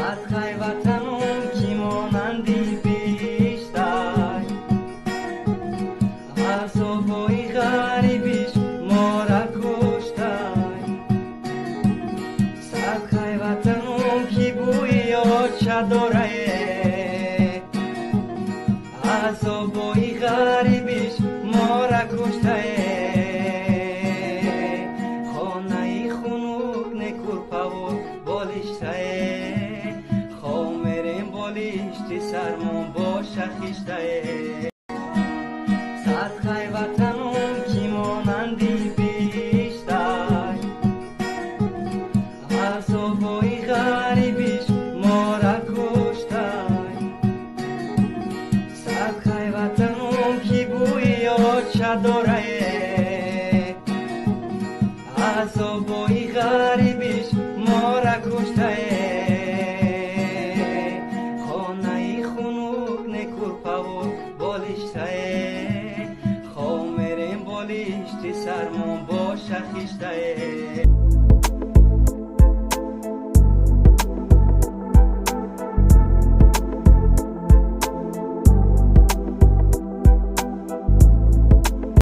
صدقه وطنم کی مانندی بیشتر، عذابای غریبیش ما را کشتر. صدقه وطنم کی بوی آچه داره، عذابای غریبیش ما را کشته. خانه خنک نکور پاور بالشته، خامرین بالشتی سرمون باشه خیشته. صدقه وطنم کی مانندی بیشتر، عذابای غریبیش ما را کشته. صدقه وطنم کی بوی آچه داره، عذابای غریبیش ما را کشته. خانه خنک نکور پاور بالشته، خامرین بالشتی سرمون باشه خیشته.